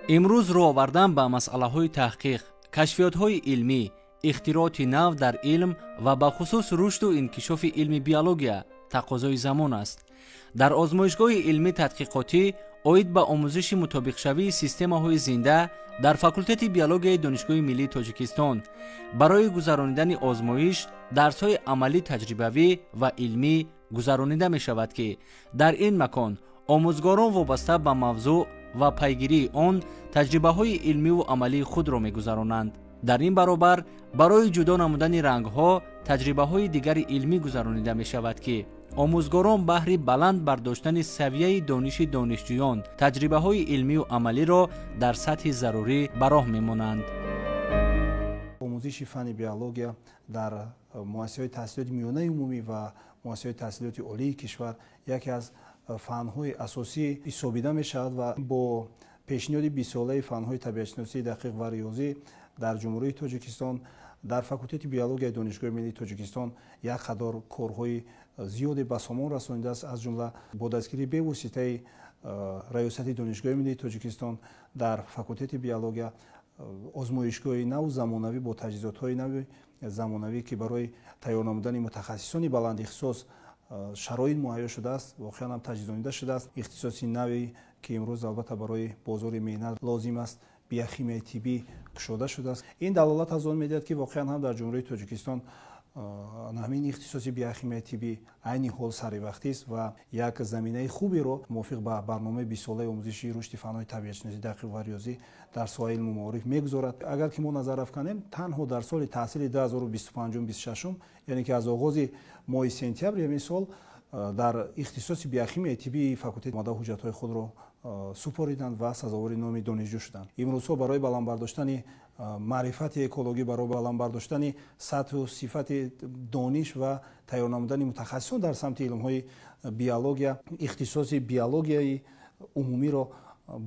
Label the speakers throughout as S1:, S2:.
S1: امروز رو آوردن به مسئله‌های تحقیق، کشفیات‌های علمی، اختراعات نو در علم و به خصوص رشد و انکشاف علم بیولوژیا تقاضای زمان است. در آزمایشگاه علمی تحقیقاتی اوید به آموزش مطابق شوی سیستم‌های زنده در فاکولته بیولوژی دانشگاه ملی تاجیکستان برای گذراندن آزمایش درس‌های عملی تجربوی و علمی گذرانیده می‌شود که در این مکان آموزگاران وابسته به موضوع و پیگیری آن تجربه‌های علمی و عملی خود را می‌گذرانند. در این برابر برای جدا نمودن رنگ‌ها تجربه‌های دیگر علمی گذرانیده می‌شود که آموزگاران بهر بلند برداشتن سویه دانش دانشجویان تجربه‌های علمی و عملی را در سطح ضروری به راه می‌مانند.
S2: آموزش فن بیولوژیا در مؤسسه‌های تحصیلات میانه عمومی و مؤسسه‌های تحصیلات عالی کشور یکی از فن‌های اساسی حسابیده می‌شود و با پیشنهاد 20 ساله فن‌های طبیعت‌شناسی دقیق و ریاضی در جمهوری تاجیکستان در فاکولته بیولوژی دانشگاه ملی تاجیکستان یک قطار کارهای زیادی به سامان رسانیده است. از جمله با دستگیری به واسطه ریاست دانشگاه ملی تاجیکستان در فاکولته بیولوژی آزمایشگاه نو زمانوی با تجهیزات‌های نو زمانوی که برای تیار نمودن متخصصان بلند اختصاص شرایط مهیا شده است، واقعا هم تجهیزانیده شده است. اختصاصی نوی که امروز البته برای بازار مهنت لازم است بیوشیمی طبی گشوده شده است. این دلالت از آن می‌دهد که واقعا هم در جمهوری تاجیکستان همین اختصاصی بیوشیمی طبی عین حال سر وقتی است و یک زمینه خوبی رو موافق به برنامه 20 ساله آموزش رشد فن‌های طبیعت‌شناسی دقیق و ریاضی در ساحل علم و معارف می‌گذارد. اگر که ما نظر افکنیم تنها در سال تحصیل 2025-26 یعنی که از آغاز ماه سپتامبر همین سال در اختصاص بیوشیمی طبی فاکولته ماده حجت‌های خود را سپاریدند و سزاوار نام دانشجو شدند. امروزها برای بلند برداشتن معرفت اکولوژی، برای بلند برداشتن سطح و صفت دانش و تیار نمودن متخصصان در سمت علم‌های بیولوژیا اختصاص بیولوژیای عمومی را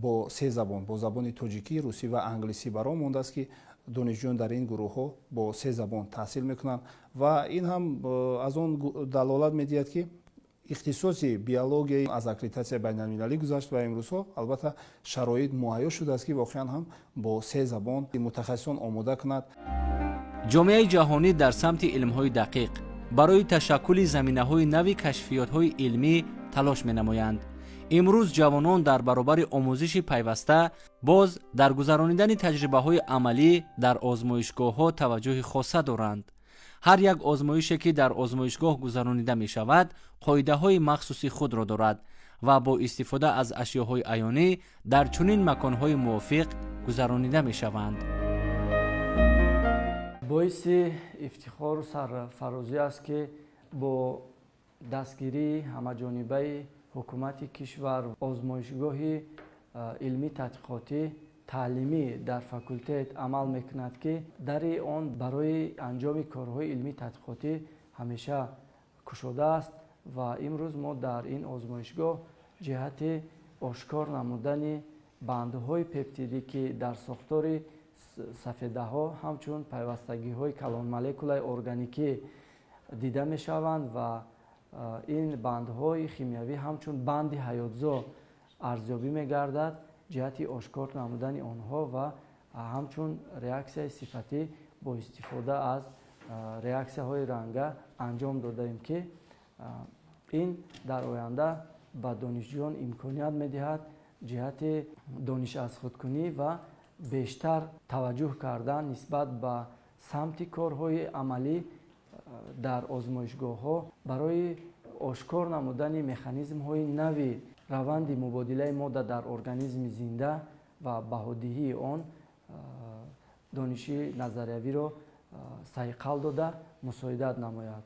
S2: با 3 زبان، با زبان تاجیکی، روسی و انگلیسی برای مانده است که دانشجویان در این گروه‌ها با 3 زبان تحصیل می‌کنند و این هم از آن دلالت می‌دهد که اختصاص بیولوژی از اکریدیتاسیون بین‌المللی گذشت و امروزها البته شرایط مهیا شده است که واقعا هم با 3 زبان متخصصان آماده کند.
S1: جامعه جهانی در سمت علم‌های دقیق برای تشکل زمینه‌های نوی کشفیات‌های علمی تلاش می‌نمایند. امروز جوانان در برابر آموزش پیوسته باز در گذراندن تجربه‌های عملی در آزمایشگاه‌ها توجه خاصه دارند. هر یک آزمایشی که در آزمایشگاه گذرانیده می شود قاعده‌های مخصوصی خود را دارد و با استفاده از اشیاءهای عیانی در چنین مکان‌های موافق گذرانیده می شوند.
S3: باعث افتخار و سرفرازی است که با دستگیری همه‌جانبه حکومت کشور آزمایشگاه علمی تحقیقاتی تعلیمی در فاکولته عمل میکند که در آن برای انجام کارهای علمی تحقیقاتی همیشه گشوده است و امروز ما در این آزمایشگاه جهت آشکار نمودن بندهای پپتیدی که در ساختار سفیده ها همچون پیوستگی های کلان مولکولای ارگانیکی دیده می شوند و این بندهای شیمیایی همچون بند حیاتزا ارزیابی می گردد جهت آشکار نمودن آنها و همچون ریاکسیون صفتی با استفاده از ریاکسیون های رنگه انجام داده ایم که این در آینده به دانشجویان امکانیت می دهد جهت دانش از خودکنی و بیشتر توجه کردن نسبت به سمت کارهای عملی در آزمایشگاه ها برای آشکار نمودن مکانیزم های نوی روند مبادله ماده در ارگانیسم زنده و بهادهی آن دانش نظریوی را صیقل داده مساعدت نماید.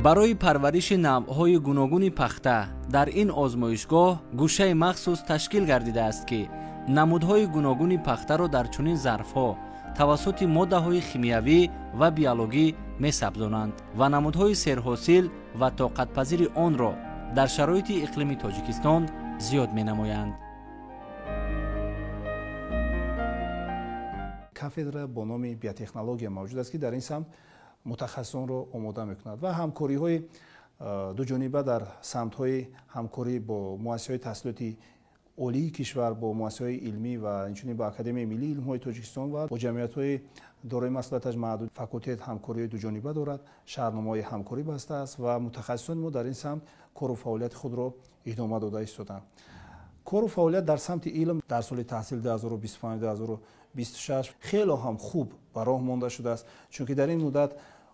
S1: برای پرورش نوع‌های گوناگون پخته در این آزمایشگاه گوشه مخصوص تشکیل گردیده است که نمودهای گوناگون پخته را در چنین ظرف‌ها توسط ماده‌های شیمیایی و بیولوژی می‌سبزانند و نمودهای سرحاصل و طاقت‌پذیر آن را در شرایط اقلیمی تاجیکستان زیاد می‌نمایند.
S2: کافدرا با نام بیوتکنولوژیا موجود است که در این سمت متخصصان را آماده می‌کند و همکاری‌های дуҷониба дар самтҳои ҳамкорӣ бо муассисаҳои таҳсилоти олии кишвар, бо муассисаҳои илмӣ ва инчунин бо Академияи миллии илмҳои Тоҷикистон ва бо ҷамъиятҳои дорои маслиҳаташ маҳдуд факултет ҳамкориҳои дуҷониба дорад, шаҳрномаҳои ҳамкорӣ бастааст ва мутахассисони мо дар ин самт кору фаъолияти худро идома дода истоданд. кору фаъолият дар самти илм дар соли таҳсил 2025-2026 хело ҳам хуб ба роҳ монда шудааст, чунки дар ин муддат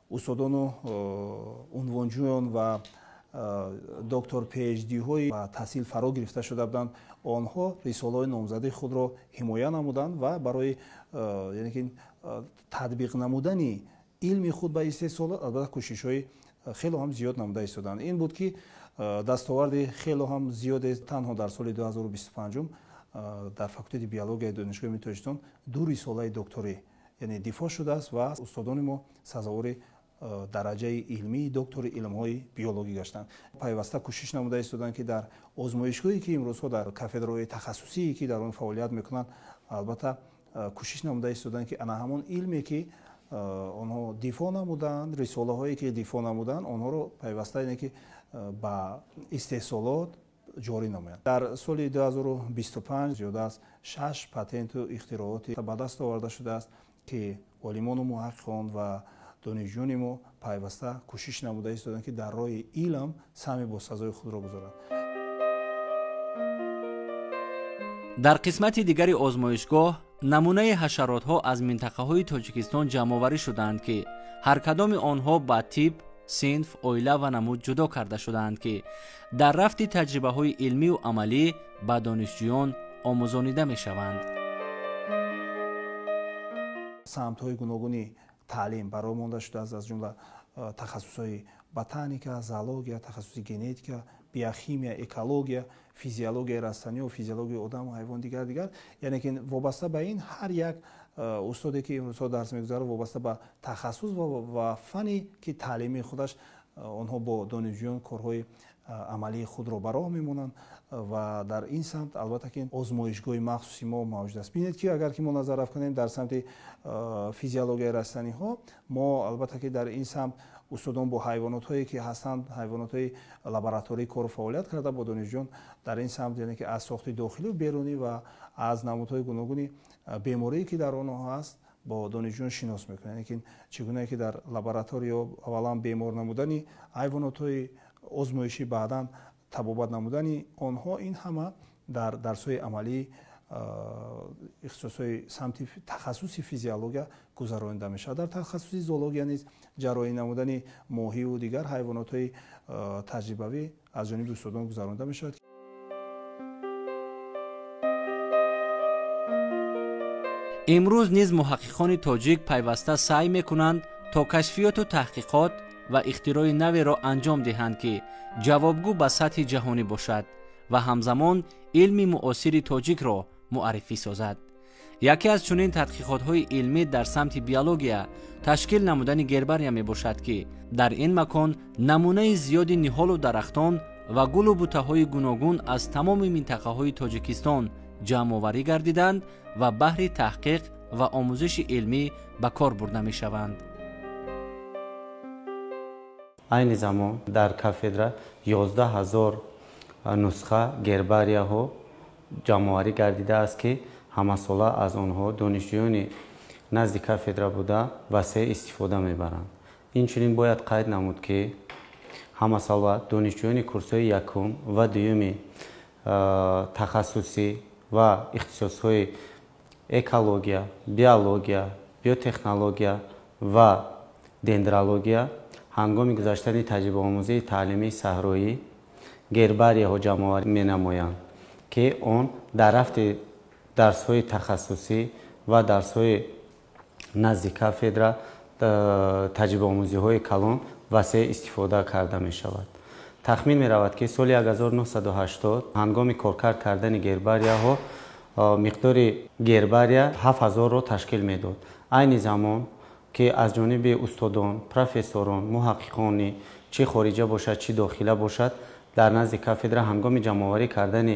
S2: устодону унвонҷӯён ва доктор PhD-ҳои ба таҳсил фаро гирифта шуда буданд. онҳо рисолаҳои номзадии худро ҳимоя намуданд ва барои татбиқ намудани илми худ ба истеҳсолот албатта кӯшишҳои хело ҳам зиёд намуда истоданд. ин буд ки дастоварди хело ҳам зиёде танҳо дар соли 2025 дар факултети биологияи донишгоҳи миллии Тоҷикистон 2 рисолаи докторӣ яъне дифоъ шудааст ва устодони мо сазовори дараҷаи илмии доктори илмҳои биологӣ гаштанд. пайваста кӯшиш намуда истоданд ки дар озмоишгоҳе ки имрӯзҳо дар кафедраҳои тахассусие ки дар он фаъолият мекунанд, албатта кӯшиш намуда истоданд ки ана ҳамон илме ки онҳо дифоъ намуданд, рисолаҳое ки дифоъ намуданд, онҳоро пайваста ине ки ба истеҳсолот ҷорӣ намоянд. дар соли 2025 зиёда аз 6 патенту ихтирооти ба даст оварда шудааст ки олимону муҳаққиқон ва донишҷӯёни мо пайваста кӯшиш намуда истоданд ки дар роҳи илм сами бо сазои худро гузоранд.
S1: дар қисмати дигари озмоишгоҳ намунаи ҳашаротҳо аз минтақаҳои Тоҷикистон ҷамъоварӣ шуданд ки ҳар кадоми онҳо ба тип, синф, оила ва намуд ҷудо карда шуданд ки дар рафти таҷрибаҳои илмию амалӣ ба донишҷӯён омӯзонида мешаванд.
S2: самтҳои гуногуни таълим баро монда шудааст, аз ҷумла тахассусҳои ботаника, зоология, тахассуси генетика, биохимия, экология, физиологияи растаниё, физиологияи одаму ҳайвон дигар, яъне ки вобаста ба ин ҳар як устоде ки имрӯзҳо дарс мегузарад вобаста ба тахассус ва фани ки таълимии худаш онҳо бо донишҷӯён корҳои амалии худро ба роҳ мемонанд ва дар ин самт албатта ки озмоишгоҳи махсуси мо мавҷуд аст. бинед ки агар ки мо назар рафт кунем дар самти физиологияи растаниҳо, мо албатта ки дар ин самт устодон бо ҳайвонотҳое ки ҳастанд, ҳайвонотҳои лабораторӣ кору фаъолият карда бо донишҷӯён дар ин самт, яъне ки аз сохти дохилию берунӣ ва аз намудҳои гуногуни беморие ки дар онҳо ҳаст бо донишҷӯён шинос мекунанд, яъне ки чигуне ки дар лабораториё аввалан бемор намудани ҳайвонотҳои озмоишӣ баъдан табобат намудани онҳо, ин ҳама дар дарсҳои амалии ихтисосҳои самти тахассуси физиология гузаронида мешавад. дар тахассуси зоология низ ҷарроҳӣ намудани моҳиву дигар ҳайвонотҳои таҷрибавӣ аз ҷониби устодон гузаронида мешавад.
S1: имрӯз низ муҳаққиқони тоҷик пайваста саъй мекунанд то кашфиёту таҳқиқот ва ихтирои наверо анҷом диҳанд ки ҷавобгӯ ба сатҳи ҷаҳонӣ бошад ва ҳамзамон илми муосири тоҷикро муаррифӣ созад. яке аз чунин тадқиқотҳои илмӣ дар самти биология ташкил намудани гербария мебошад ки дар ин макон намунаи зиёди ниҳолу дарахтон ва гулу бутаҳои гуногун аз тамоми минтақаҳои Тоҷикистон ҷамъоварӣ гардиданд ва баҳри таҳқиқ ва омӯзиши илмӣ ба кор бурда мешаванд.
S4: айни замон дар кафедра 11000 нусха гербарияҳо ҷамъоварӣ гардидааст ки ҳамасола аз онҳо донишҷӯёни назди кафедра буда васеъ истифода мебаранд. инчунин бояд қайд намуд ки ҳамасола донишҷӯёни курсҳои якум ва дуюми тахассусӣ ва ихтисосҳои экология, биология, биотехнология ва дендрология ҳангоми гузаштани таҷрибаомӯзии таълимии саҳроӣ гербарияҳо ҷамъоварӣ менамоянд ки он дар рафти дарсҳои тахассусӣ ва дарсҳои назди кафедра таҷрибаомӯзиҳои калон васеъ истифода карда мешавад. тахмин меравад ки соли 1980 ҳангоми коркард кардани гербарияҳо миқдори гербария 7000-ро ташкил медод. айни замон ки аз ҷониби устодон, профессорон, муҳаққиқони чӣ хориҷа бошад, чӣ дохила бошад, дар назди кафедра ҳангоми ҷамъоварӣ кардани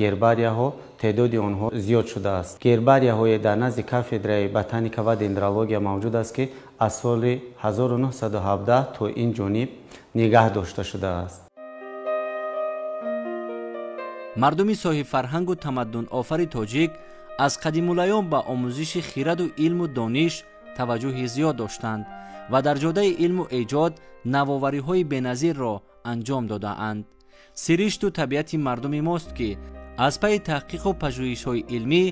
S4: гербарияҳо теъдоди онҳо зиёд шудааст. гербарияҳое дар назди кафедраи ботаника ва дендрология мавҷуд аст ки از سال 1917 تا این جانب نگاه داشته شده است.
S1: мардуми соҳибфарҳангу тамаддунофари тоҷик аз қадимулаём ба омӯзиши хираду илму дониш таваҷҷӯҳи зиёд доштанд ва дар ҷодаи илму эҷод навовариҳои беназирро анҷом додаанд. сиришту табиати мардуми мост ки аз пайи таҳқиқу пажӯҳишҳои илмӣ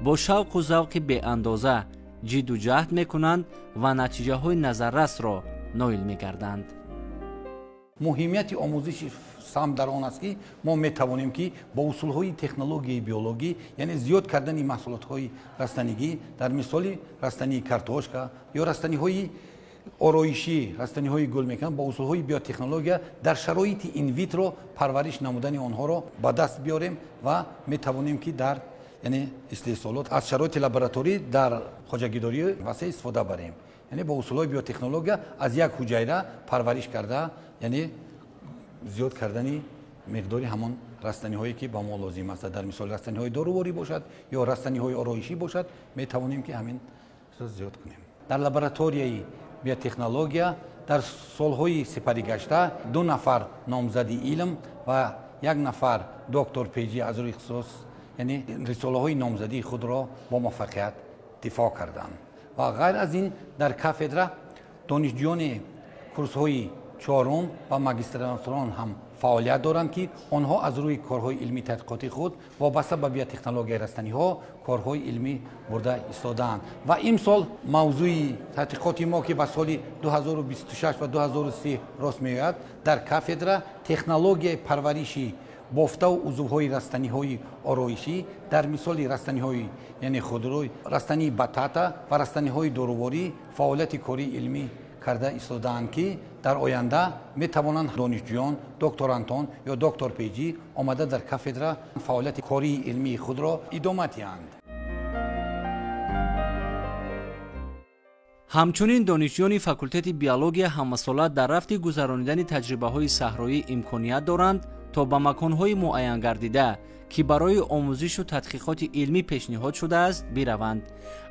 S1: бо шавқу завқи беандоза ҷидду ҷаҳд мекунанд ва натиҷаҳои назаррасро ноил мегарданд.
S5: муҳимияти омӯзиши сам дар он аст ки мо метавонем ки бо усулҳои технологияи биологӣ, яъне зиёд кардани маҳсулотҳои растанигӣ, дар мисоли растании картошка ё растаниҳои ороишӣ, растаниҳои гулмекан, бо усулҳои биотехнология дар шароити инвитро парвариш намудани онҳоро ба даст биёрем ва метавонем ки дар яъне истеҳсолот аз шароити лабораторӣ дар хоҷагидории васеъ истифода барем. яъне бо усулҳои биотехнология аз як ҳуҷайра парвариш карда, яъне зиёд кардани миқдори ҳамон растаниҳое ки ба мо лозим аст. дар мисоли растаниҳои доруворӣ бошад ё растаниҳои ороишӣ бошад, метавонем ки ҳамин зиёд кунем. дар лабораторияи биотехнология дар солҳои сипаригашта 2 нафар номзади илм ва 1 нафар доктор PhD аз рӯи ихтисос, яъне рисолаҳои номзадии худро бо муваффақият дифоъ карданд. ва ғайр аз ин дар кафедра донишҷӯёни курсҳои чорум ва магистратурон ҳам фаъолият доранд ки онҳо аз рӯи корҳои илмии тадқиқоти худ вобаста ба биотехнологияи растаниҳо корҳои илмӣ бурда истодаанд. ва имсол мавзӯи тадқиқоти мо ки ба соли 2026 ва 2030 рост меояд, дар кафедра технологияи парвариши бофтаву узвҳои растаниҳои ороишӣ, дар мисоли растаниҳои яъне худрӯй, растании батата ва растаниҳои доруворӣ фаъолияти кории илмӣ карда истодаанд ки дар оянда метавонанд донишҷӯён, докторантон ё доктор PhD омада дар кафедра фаъолияти кории илмии худро идома диҳанд.
S1: ҳамчунин донишҷӯёни факултети биология ҳаммасола дар рафти гузаронидани таҷрибаҳои саҳроӣ имконият доранд то ба маконҳои муайян гардида ки барои омӯзишу тадқиқоти илмӣ пешниҳод шудааст бираванд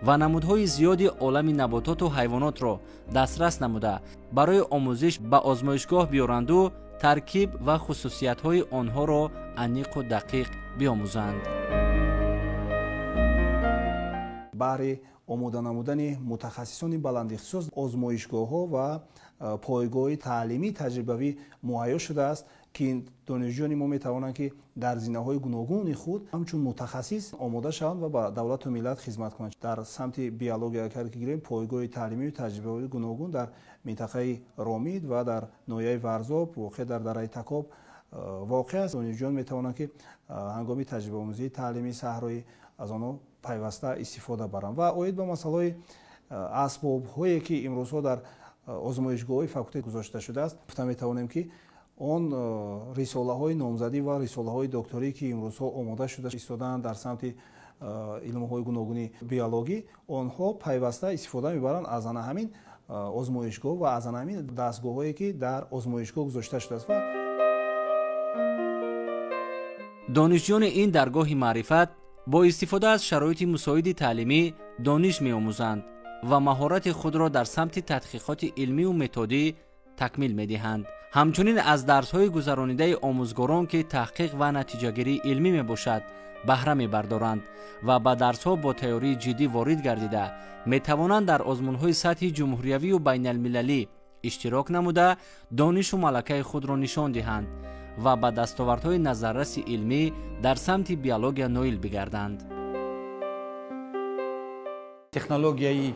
S1: ва намудҳои зиёди олами набототу ҳайвонотро дастрас намуда барои омӯзиш ба озмоишгоҳ биёранду таркиб ва хусусиятҳои онҳоро аниқу дақиқ биомӯзанд.
S2: баҳри омода намудани мутахассисони баландихтисос озмоишгоҳҳо ва пойгоҳи таълимии таҷрибавӣ муҳайё шудааст ки донишҷӯёни мо метавонанд ки дар зинаҳои гуногуни худ ҳамчун мутахассис омода шаванд ва ба давлату миллат хизмат кунанд. дар самти биология агар ки гирем, пойгоҳи таълимию таҷрибавии гуногун дар минтақаи ромид ва дар ноҳияи варзоб воқеъ дар дараи такоб воқеъ аст. донишҷӯён метавонанд ки ҳангоми таҷрибаомӯзии таълимии саҳроӣ аз онҳо пайваста истифода баранд. ва оид ба масъалаҳои асбобҳое ки имрӯзҳо дар озмоишгоҳҳои факултет гузошта шудааст, гуфта метавонем ки он рисолаҳои номзадӣ ва рисолаҳои докторӣ ки имрӯзҳо омода шуда истодаанд дар самти илмҳои гуногуни биологӣ, онҳо пайваста истифода мебаранд аз ана ҳамин озмоишгоҳ ва аз ана ҳамин дастгоҳҳое ки дар озмоишгоҳ гузошта шудааст.
S1: донишҷӯёни ин даргоҳи маърифат бо истифода аз шароити мусоиди таълимӣ дониш меомӯзанд ва маҳорати худро дар самти тадқиқоти илмию методӣ такмил медиҳанд. ҳамчунин аз дарсҳои гузаронидаи омӯзгорон ки таҳқиқ ва натиҷагирии илмӣ мебошад баҳра мебардоранд ва ба дарсҳо бо тайёрии ҷиддӣ ворид гардида метавонанд дар озмунҳои сатҳи ҷумҳуриявию байналмилалӣ иштирок намуда донишу малакаи худро нишон диҳанд ва ба дастовардҳои назарраси илмӣ дар самти биология ноил бигарданд.
S5: технологияи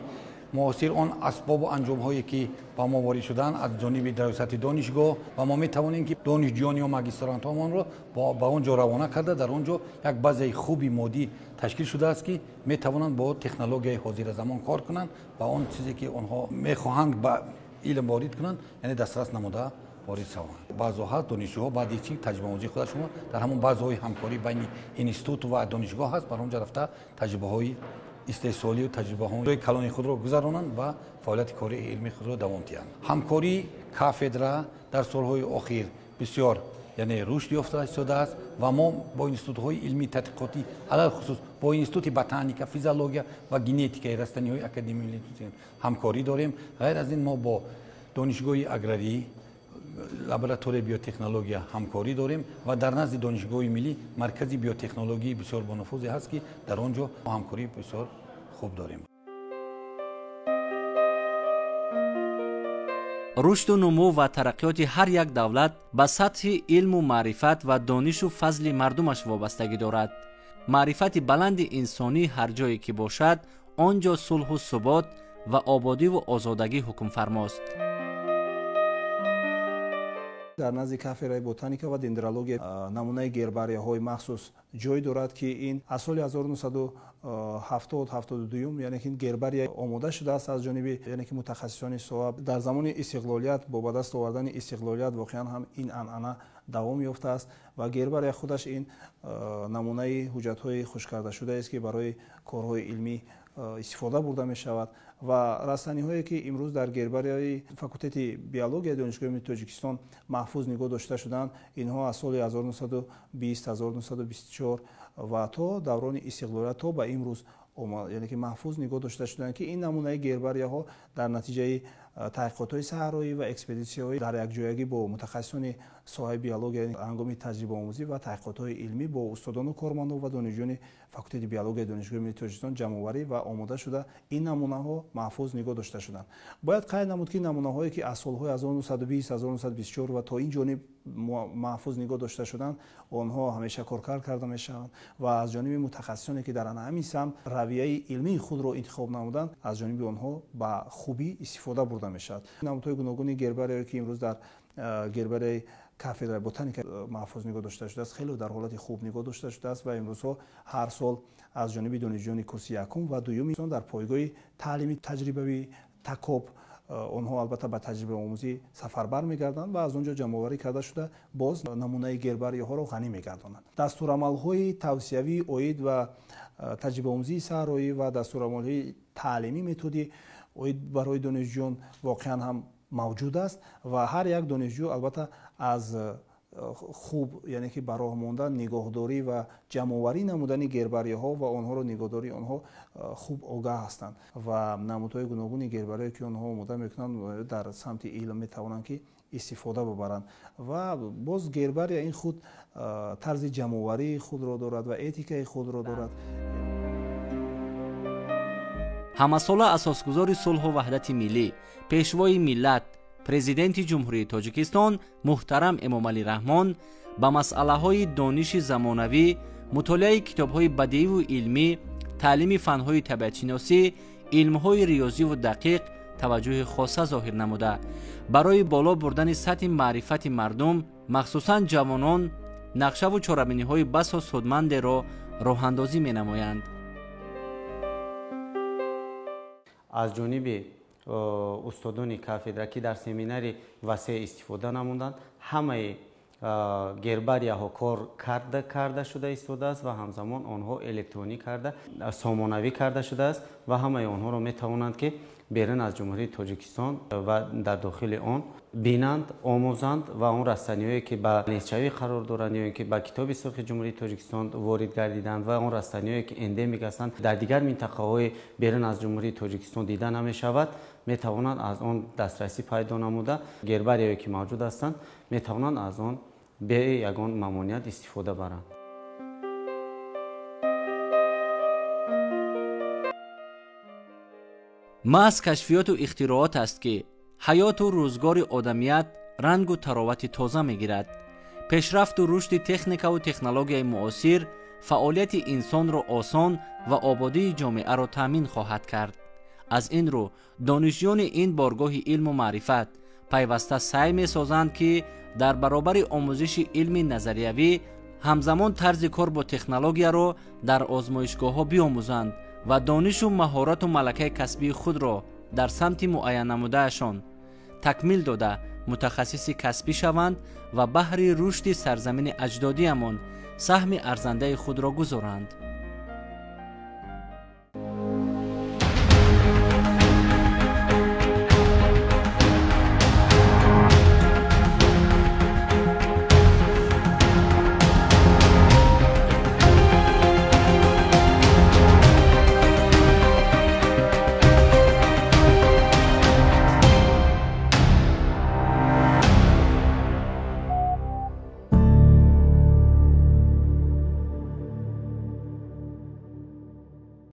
S5: муосир он асбобу анҷомҳое ки ба мо ворид шудаанд аз ҷониби раёсати донишгоҳ ва мо метавонем ки донишҷӯён ё магистрантонро ба он ҷо равона карда дар он ҷо як базаи хуби моддӣ ташкил шудааст ки метавонанд бо технологияи ҳозиразамон кор кунанд ва он чизе ки онҳо мехоҳанд ба илм ворид кунанд, яъне дастрас намуда ворид шаванд. баъзо ҳаст донишҷӯҳо баъди чи таҷрибаомӯзии худа шумо дар ҳамон баъзҳои ҳамкорӣ байни институт ва донишгоҳ ҳаст, бар он ҷо рафта таҷрибаҳои истеҳсолию таҷрибаҳои калони худро гузаронанд ва фаъолияти кории илмии худро давом диҳанд. ҳамкории кафедра дар солҳои охир бисёр یعنی رشد یافته شده است و ما با اینستیتوت‌های علمی تحقیقاتی علل خصوص با اینستیتوت بوتانیکا، فیزیولوژیا و ژنتیک رستنی‌های اکادمی ملی همکاری داریم. غیر از این ما با دانشگاه اگراری لابراتوری بیوتکنولوژیا همکاری داریم و در نزد دانشگاه ملی مرکز بیوتکنولوژی بسیار بانفوذی هست که در آنجا همکاری بسیار خوب داریم.
S1: رشد و نمو و ترقیات هر یک دولت به سطح علم و معرفت و دانش و فضل مردمش وابستگی دارد. معرفت بلند انسانی هر جایی که باشد آنجا صلح و ثبات و آبادی و آزادگی حکم فرماست.
S2: در نزد کافه بوتانیکا و دندرولوژی نمونه گرباریه‌های مخصوص جای دارد که این از سال 1970-72 یعنی که این گرباری آماده شده است از جانب یعنی که متخصصان صواب. در زمان استقلالیت با به دست آوردن استقلالیت واقعا هم این عنعنه دوام یافته است و گرباری خودش این نمونه حجت‌های خوش کرده شده است که برای کارهای علمی استفاده برده می شود و رستنی هایی که امروز در گرباری فاکولته بیولوژی دانشگاه ملی تاجیکستان محفوظ نگاه داشته شدند، اینها از سال 1920 1924 و تا دوران استقلالیت تا به امروز یعنی که محفوظ نگاه داشته شدند که این نمونه گرباری ها در نتیجه تحقیقات های صحرایی و اکسپدیسیون های در یک جایگی با متخصصان ساحه بیولوژی هنگام تجربه آموزی و تحقیقات های علمی با استادان و کارمندان و دانشجویان فاکولته بیولوژی دانشگاه ملی تاجیکستان جمع آوری و آماده شده این نمونه ها محفوظ نگاه داشته شدند. باید قید نمود که نمونه هایی که از سالهای 1920 1924 و تا این جانب محفوظ نگاه داشته شدند آنها همیشه کارکرد کرده میشوند و از جانب متخصصانی که در همین سمت رویه علمی خود را انتخاب نمودند از جانب آنها به خوبی استفاده برده میشد. نمودهای گوناگون گربری که امروز در گربری کافه بوتانیکا محفوظ نگاه داشته شده است خیلی در حالت خوب نگاه داشته شده است و امروزها هر سال از جانب دانشجویان کورس یکم و دوم در پایگاه تعلیمی تجربوی تکوب آنها البته به تجربه آموزی سفربر میگردند و از اونجا جمع آوری کرده شده باز نمونه گربری ها را غنی میگردانند. دستورالعمل‌های توصیوی اید و تجربه آموزی صحرایی و دستورالعمل‌های تعلیمی متدی اید برای دانشجویان واقعا هم موجود است و هر یک دانشجو البته از خوب یعنی که براه ماندن نگاهداری و جمع‌آوری نمودن گربری ها و آنها را نگاهداری آنها خوب آگاه هستند و نمودهای گوناگون گربری که آنها آماده میکنند در سمت علم میتوانند که استفاده ببرند و باز گربری این خود طرز جمع‌آوری خود را دارد و اتیکای خود را دارد.
S1: همساله اساسگزار صلح و وحدت ملی، پیشوای ملت، پرزیدنت جمهوری تاجیکستان محترم امامعلی رحمان با مسئله‌های دانش زمانوی، مطالعه کتاب‌های بدیعی و علمی، تعلیم فن‌های طبیعت‌شناسی، علم‌های ریاضی و دقیق توجه خاصه ظاهر نموده برای بالا بردن سطح معرفت مردم مخصوصاً جوانان نقشه و چاره‌بینی‌های بس و سودمند را راه‌اندازی می‌نمایند.
S4: از جانب استادان کافدرا که در سمیناری وسیع استفاده نمودند همه گربریه ها کار کرده شده استفاده است و همزمان آنها الکترونیک کرده سامانوی کرده شده است و همه آنها را می توانند که بیرون از جمهوری تاجیکستان و در داخل آن بینند، آموزند و آن رستنی‌هایی که به نیزچوی قرار دارند یا اینکه به کتاب سرخ جمهوری تاجیکستان وارد گردیدند و آن رستنی‌هایی که اندمیک هستند در دیگر منطقه‌های بیرون از جمهوری تاجیکستان دیده نمی شود می توانند از آن دسترسی پیدا نموده گربری‌هایی که موجود هستند می توانند از آن به یگان ممانعت استفاده برند.
S1: محض کشفیات و اختراعات است که حیات و روزگار آدمیت رنگ و تراوت تازه میگیرد. پیشرفت و رشد تکنیک و تکنولوژی معاصر فعالیت انسان را آسان و آبادی جامعه را تامین خواهد کرد. از این رو دانشجویان این بارگاه علم و معرفت پیوسته سعی می‌سازند که در برابر آموزش علم نظریوی همزمان طرز کار با تکنولوژی را در آزمایشگاه‌ها بیاموزند و دانش و مهارت و ملکه کسبی خود را در سمت معین نمودهشان تکمیل داده متخصص کسبی شوند و بهر رشد سرزمین اجدادیمان سهم ارزنده خود را گذارند.